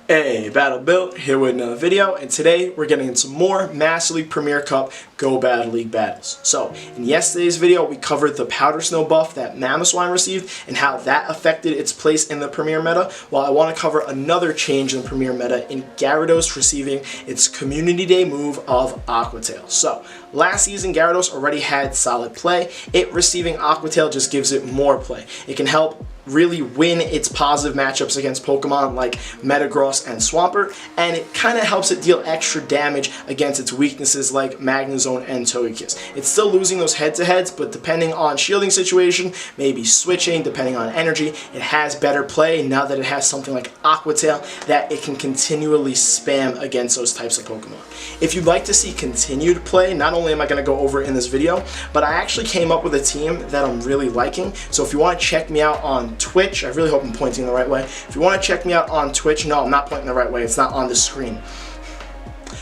Hey, Battle Built here with another video, and today we're getting into more Master League Premier Cup Go Battle League battles. So, in yesterday's video, we covered the Powder Snow buff that Mamoswine received and how that affected its place in the Premier meta. Well, I want to cover another change in the Premier meta in Gyarados receiving its Community Day move of Aqua Tail. So, last season Gyarados already had solid play. It receiving Aqua Tail just gives it more play. It can help really win its positive matchups against Pokemon like Metagross and Swampert, and it kind of helps it deal extra damage against its weaknesses like Magnezone and Togekiss. It's still losing those head-to-heads, but depending on shielding situation, maybe switching, depending on energy, it has better play now that it has something like Aqua Tail that it can continually spam against those types of Pokemon. If you'd like to see continued play, not only am I going to go over it in this video, but I actually came up with a team that I'm really liking. So if you want to check me out on Twitch, I really hope I'm pointing the right way. If you want to check me out on Twitch, no, I'm not pointing the right way, it's not on the screen.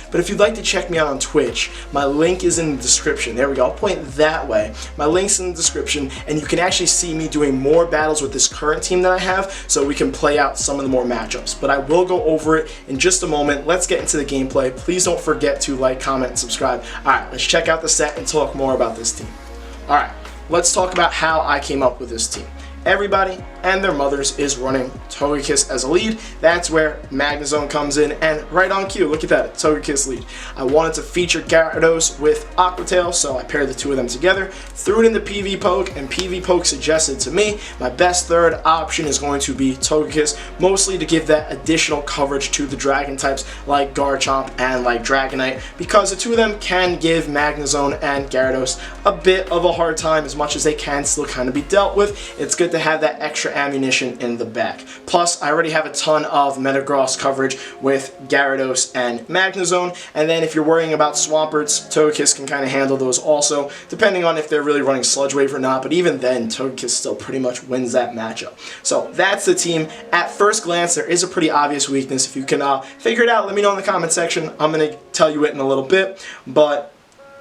But if you'd like to check me out on Twitch, my link is in the description. There we go, I'll point that way. My link's in the description, and you can actually see me doing more battles with this current team that I have, so we can play out some of the more matchups. But I will go over it in just a moment. Let's get into the gameplay. Please don't forget to like, comment, and subscribe. Alright, let's check out the set and talk more about this team. Alright, let's talk about how I came up with this team. Everybody and their mothers is running Togekiss as a lead. That's where Magnezone comes in, and right on cue, look at that, Togekiss lead. I wanted to feature Gyarados with Aqua Tail, so I paired the two of them together, threw it in the PV Poke, and PV Poke suggested to me my best third option is going to be Togekiss, mostly to give that additional coverage to the Dragon types like Garchomp and like Dragonite, because the two of them can give Magnezone and Gyarados a bit of a hard time, as much as they can still kind of be dealt with. It's good to have that extra ammunition in the back. Plus, I already have a ton of Metagross coverage with Gyarados and Magnezone, and then if you're worrying about Swamperts, Togekiss can kind of handle those also, depending on if they're really running Sludge Wave or not, but even then, Togekiss still pretty much wins that matchup. So that's the team. At first glance, there is a pretty obvious weakness. If you can figure it out, let me know in the comment section. I'm going to tell you it in a little bit, but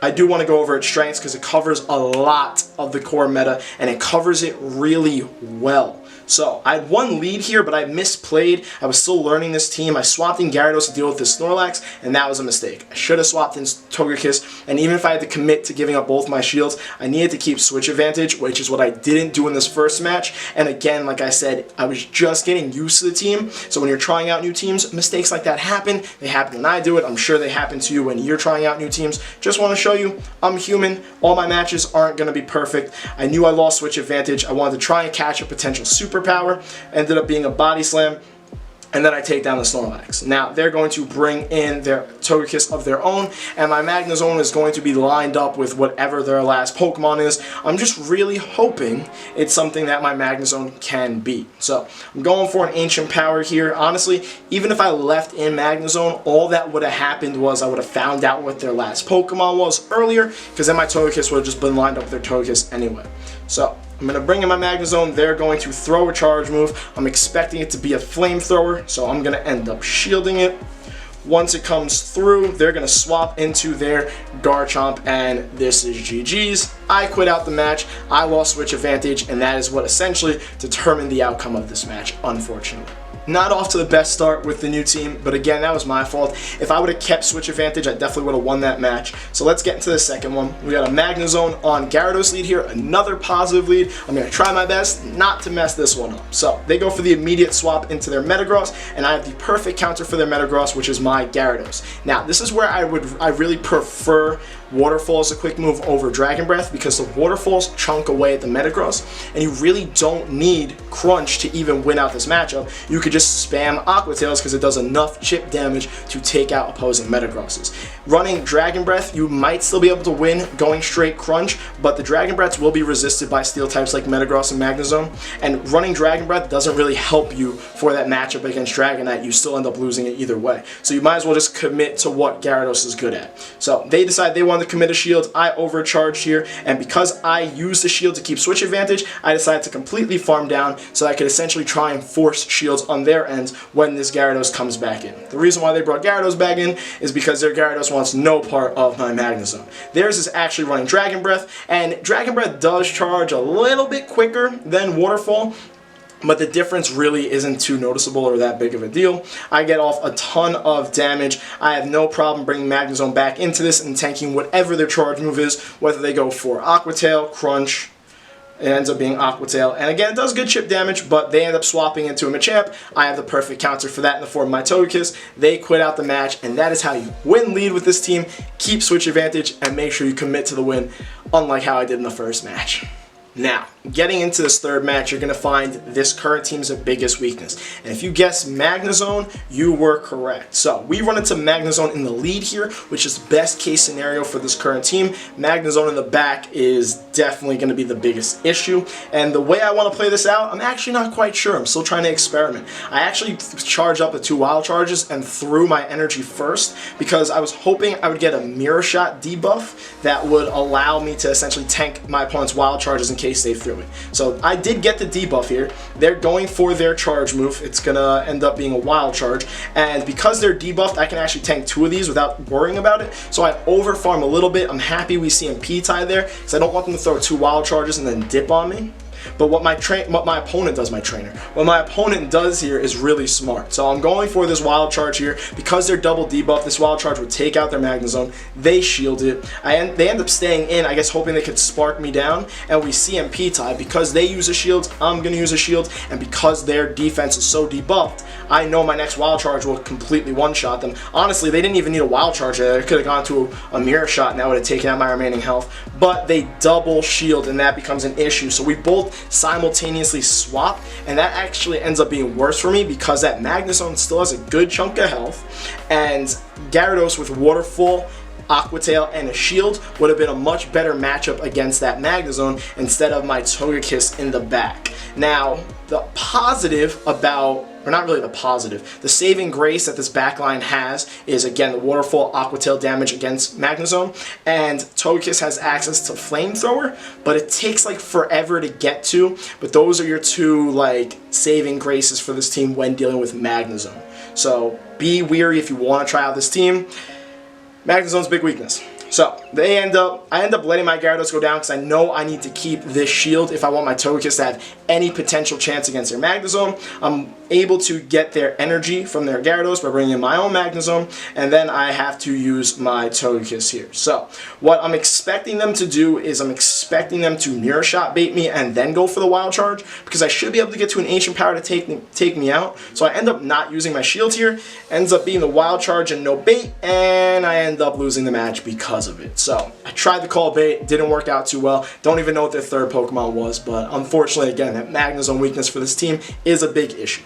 I do want to go over its strengths because it covers a lot of the core meta, and it covers it really well. So, I had one lead here, but I misplayed. I was still learning this team. I swapped in Gyarados to deal with this Snorlax, and that was a mistake. I should have swapped in Togekiss, and even if I had to commit to giving up both my shields, I needed to keep switch advantage, which is what I didn't do in this first match. And again, like I said, I was just getting used to the team. So when you're trying out new teams, mistakes like that happen. They happen when I do it. I'm sure they happen to you when you're trying out new teams. Just want to show you, I'm human. All my matches aren't going to be perfect. I knew I lost switch advantage. I wanted to try and catch a potential superpower. Ended up being a body slam, and then I take down the Snorlax. Now, they're going to bring in their Togekiss of their own, and my Magnezone is going to be lined up with whatever their last Pokemon is. I'm just really hoping it's something that my Magnezone can beat. So, I'm going for an Ancient Power here. Honestly, even if I left in Magnezone, all that would have happened was I would have found out what their last Pokemon was earlier, because then my Togekiss would have just been lined up with their Togekiss anyway. So, I'm going to bring in my Magnezone. They're going to throw a charge move. I'm expecting it to be a flamethrower, so I'm going to end up shielding it. Once it comes through, they're going to swap into their Garchomp, and this is GG's. I quit out the match. I lost switch advantage, and that is what essentially determined the outcome of this match, unfortunately. Not off to the best start with the new team, but again, that was my fault. If I would have kept switch advantage, I definitely would have won that match. So let's get into the second one. We got a Magnezone on Gyarados lead here, another positive lead. I'm going to try my best not to mess this one up. So they go for the immediate swap into their Metagross, and I have the perfect counter for their Metagross, which is my Gyarados. Now, this is where I really prefer Waterfall as a quick move over Dragon Breath, because the Waterfalls chunk away at the Metagross, and you really don't need Crunch to even win out this matchup. You could just spam Aqua Tails because it does enough chip damage to take out opposing Metagrosses. Running Dragon Breath, you might still be able to win going straight Crunch, but the Dragon Breaths will be resisted by steel types like Metagross and Magnezone, and running Dragon Breath doesn't really help you for that matchup against Dragonite. You still end up losing it either way. So you might as well just commit to what Gyarados is good at. So they decide they want to commit a shield. I overcharged here, and because I used the shield to keep switch advantage, I decided to completely farm down so I could essentially try and force shields on their ends when this Gyarados comes back in. The reason why they brought Gyarados back in is because their Gyarados wants no part of my Magnezone. Theirs is actually running Dragon Breath, and Dragon Breath does charge a little bit quicker than Waterfall, but the difference really isn't too noticeable or that big of a deal. I get off a ton of damage. I have no problem bringing Magnezone back into this and tanking whatever their charge move is, whether they go for Aqua Tail, Crunch. It ends up being Aqua Tail, and again, it does good chip damage, but they end up swapping into a Machamp. I have the perfect counter for that in the form of my Togekiss. They quit out the match, and that is how you win lead with this team, keep switch advantage, and make sure you commit to the win, unlike how I did in the first match. Now, getting into this third match, you're going to find this current team's biggest weakness. And if you guessed Magnezone, you were correct. So, we run into Magnezone in the lead here, which is best case scenario for this current team. Magnezone in the back is definitely going to be the biggest issue. And the way I want to play this out, I'm actually not quite sure. I'm still trying to experiment. I actually charged up the 2 wild charges and threw my energy first because I was hoping I would get a Mirror Shot debuff that would allow me to essentially tank my opponent's wild charges in case they threw it. So I did get the debuff here. They're going for their charge move. It's gonna end up being a wild charge, and because they're debuffed, I can actually tank 2 of these without worrying about it. So I over farm a little bit. I'm happy we see MP tie there because I don't want them to throw 2 wild charges and then dip on me. But what my opponent does here is really smart. So I'm going for this wild charge here because they're double debuff. This wild charge would take out their Magnezone. They shield it. They end up staying in, I guess, hoping they could spark me down. And we see MP tie. Because they use a shield, I'm going to use a shield. And because their defense is so debuffed, I know my next wild charge will completely one-shot them. Honestly, they didn't even need a wild charge there. It could have gone to a Mirror Shot and that would have taken out my remaining health. But they double shield and that becomes an issue. So we both simultaneously swap, and that actually ends up being worse for me because that Magnezone still has a good chunk of health, and Gyarados with Waterfall, Aqua Tail, and a shield would have been a much better matchup against that Magnezone instead of my Togekiss in the back. Now, the positive about, or not really the positive, the saving grace that this backline has is, again, the Waterfall Aqua Tail damage against Magnezone, and Togekiss has access to Flamethrower, but it takes like forever to get to, but those are your 2 like saving graces for this team when dealing with Magnezone. So be weary if you want to try out this team. Magnezone's big weakness. So I end up letting my Gyarados go down because I know I need to keep this shield if I want my Togekiss to have any potential chance against their Magnezone. I'm able to get their energy from their Gyarados by bringing in my own Magnezone, and then I have to use my Togekiss here. So what I'm expecting them to do is I'm expecting them to Mirror Shot bait me and then go for the wild charge because I should be able to get to an Ancient Power to take me out. So I end up not using my shield here. Ends up being the wild charge and no bait, and I end up losing the match because of it. So I tried to call bait, didn't work out too well. Don't even know what their third Pokemon was, but unfortunately, again, that Magnezone weakness for this team is a big issue.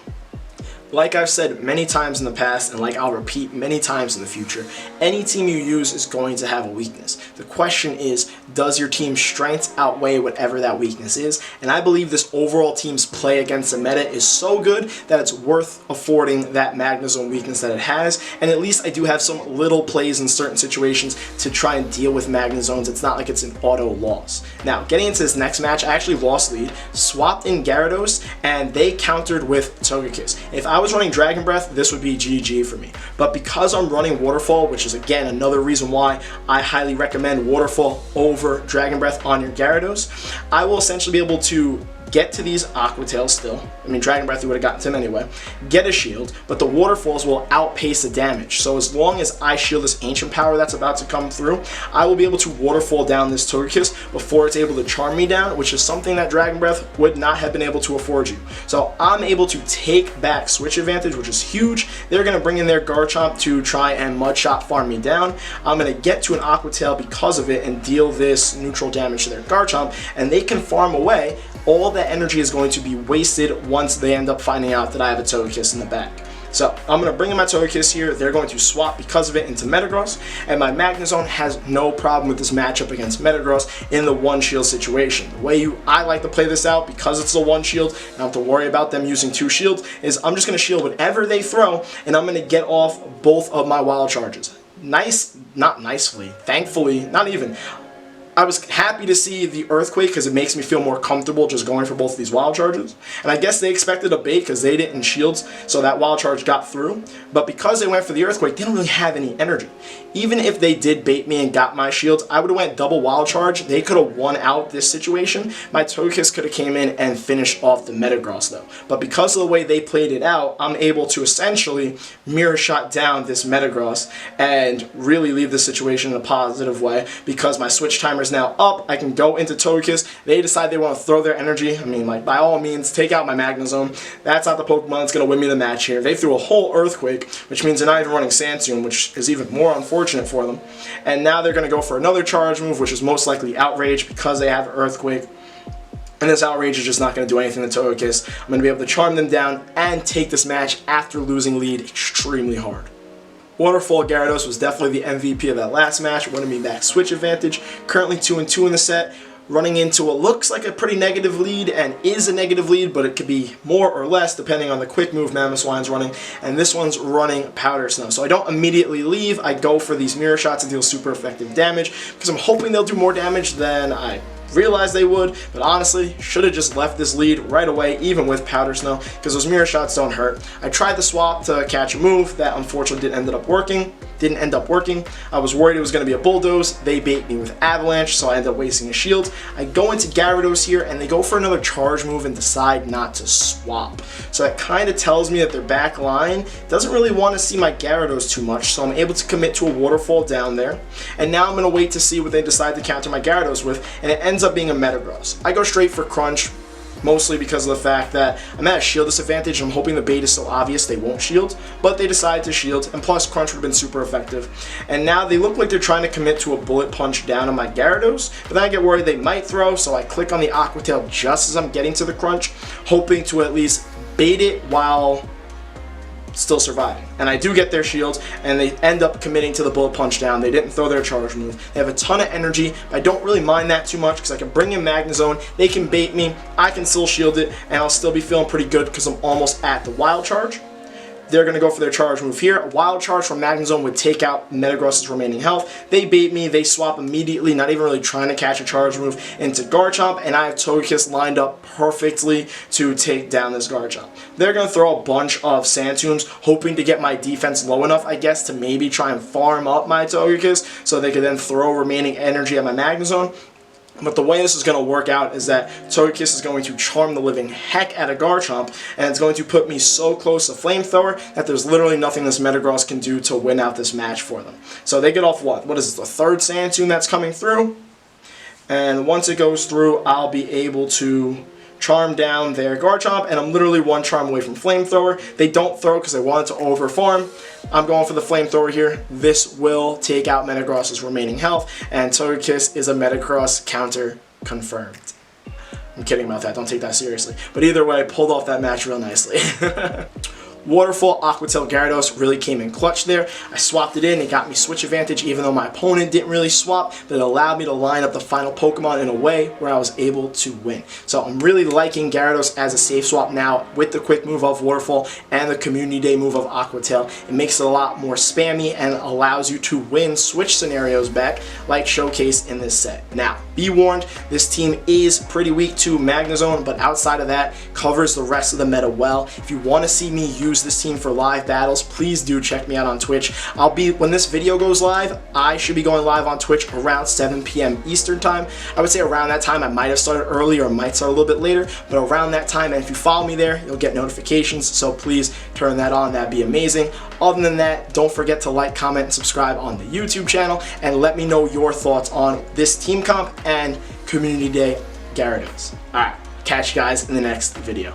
Like I've said many times in the past, and like I'll repeat many times in the future, any team you use is going to have a weakness. The question is, does your team's strengths outweigh whatever that weakness is? And I believe this overall team's play against the meta is so good that it's worth affording that Magnezone weakness that it has, and at least I do have some little plays in certain situations to try and deal with Magnezones. It's not like it's an auto loss. Now, getting into this next match, I actually lost lead, swapped in Gyarados, and they countered with Togekiss. If I was running Dragon Breath, this would be GG for me. But because I'm running Waterfall, which is again another reason why I highly recommend Waterfall over Dragon Breath on your Gyarados, I will essentially be able to get to these Aqua Tails still. I mean, Dragon Breath, you would have gotten to him anyway. Get a shield, but the Waterfalls will outpace the damage. So as long as I shield this Ancient Power that's about to come through, I will be able to Waterfall down this Togekiss before it's able to charm me down, which is something that Dragon Breath would not have been able to afford you. So I'm able to take back switch advantage, which is huge. They're going to bring in their Garchomp to try and Mudshot farm me down. I'm going to get to an Aqua Tail because of it and deal this neutral damage to their Garchomp, and they can farm away. All that energy is going to be wasted once they end up finding out that I have a Togekiss in the back. So I'm going to bring in my Togekiss here. They're going to swap because of it into Metagross, and my Magnezone has no problem with this matchup against Metagross in the one shield situation. The way I like to play this out, because it's the one shield, and I don't have to worry about them using 2 shields, is I'm just going to shield whatever they throw, and I'm going to get off both of my wild charges. Thankfully, not even. I was happy to see the Earthquake because it makes me feel more comfortable just going for both of these wild charges. And I guess they expected a bait because they didn't shields, so that wild charge got through. But because they went for the Earthquake, they don't really have any energy. Even if they did bait me and got my shields, I would have went double wild charge. They could have won out this situation. My Togekiss could have came in and finished off the Metagross though. But because of the way they played it out, I'm able to essentially mirror shot down this Metagross and really leave the situation in a positive way because my switch timer is now up. I can go into Togekiss. They decide they want to throw their energy. I mean, like, by all means, take out my Magnezone. That's not the Pokemon that's going to win me the match here. They threw a whole Earthquake, which means they're not even running Sandstone, which is even more unfortunate for them. And now they're going to go for another charge move, which is most likely Outrage because they have Earthquake. And this Outrage is just not going to do anything to Togekiss. I'm going to be able to charm them down and take this match after losing lead extremely hard. Waterfall Gyarados was definitely the MVP of that last match, winning me back switch advantage. Currently 2-2 in the set, running into what looks like a pretty negative lead and is a negative lead, but it could be more or less depending on the quick move Mamoswine's running, and this one's running Powder Snow. So I don't immediately leave, I go for these mirror shots and deal super effective damage because I'm hoping they'll do more damage than I realized they would, but honestly, should have just left this lead right away, even with Powder Snow, because those mirror shots don't hurt. I tried the swap to catch a move that unfortunately didn't end up working. I was worried it was going to be a Bulldoze. They bait me with Avalanche, so I ended up wasting a shield. I go into Gyarados here, and they go for another charge move and decide not to swap. So that kind of tells me that their back line doesn't really want to see my Gyarados too much, so I'm able to commit to a Waterfall down there. And now I'm going to wait to see what they decide to counter my Gyarados with, and it ends up being a Metagross. I go straight for Crunch, mostly because of the fact that I'm at a shield disadvantage. I'm hoping the bait is so obvious they won't shield, but they decide to shield, and plus Crunch would have been super effective. And now they look like they're trying to commit to a Bullet Punch down on my Gyarados, but then I get worried they might throw, so I click on the Aqua Tail just as I'm getting to the Crunch, hoping to at least bait it while still surviving. And I do get their shields, and they end up committing to the Bullet Punch down. They didn't throw their charge move. They have a ton of energy. I don't really mind that too much because I can bring in Magnezone. They can bait me. I can still shield it, and I'll still be feeling pretty good because I'm almost at the Wild Charge. They're going to go for their charge move here. A Wild Charge from Magnezone would take out Metagross's remaining health. They bait me. They swap immediately, not even really trying to catch a charge move, into Garchomp, and I have Togekiss lined up perfectly to take down this Garchomp. They're going to throw a bunch of Sandtoons, hoping to get my defense low enough, I guess, to maybe try and farm up my Togekiss so they could then throw remaining energy at my Magnezone. But the way this is going to work out is that Togekiss is going to charm the living heck out of Garchomp, and it's going to put me so close to Flamethrower that there's literally nothing this Metagross can do to win out this match for them. So they get off what is this, the third Sandtoon that's coming through? And once it goes through, I'll be able to charm down their Garchomp, and I'm literally one charm away from Flamethrower. They don't throw because they wanted to overfarm. I'm going for the Flamethrower here. This will take out Metagross's remaining health, and Togekiss is a Metagross counter confirmed. I'm kidding about that, don't take that seriously. But either way, pulled off that match real nicely. Waterfall Aqua Tail Gyarados really came in clutch there. I swapped it in, it got me switch advantage even though my opponent didn't really swap, but it allowed me to line up the final Pokemon in a way where I was able to win. So I'm really liking Gyarados as a safe swap now with the quick move of Waterfall and the Community Day move of Aqua Tail. It makes it a lot more spammy and allows you to win switch scenarios back like showcased in this set. Now, be warned, this team is pretty weak to Magnezone, but outside of that, covers the rest of the meta well. If you want to see me use this team for live battles, please do check me out on Twitch. When this video goes live, I should be going live on Twitch around 7 p.m. Eastern time. I would say around that time. I might have started early or might start a little bit later, but around that time, and if you follow me there, you'll get notifications, so please turn that on. That'd be amazing. Other than that, don't forget to like, comment, and subscribe on the YouTube channel, and let me know your thoughts on this team comp and Community Day Gyarados. Alright, catch you guys in the next video.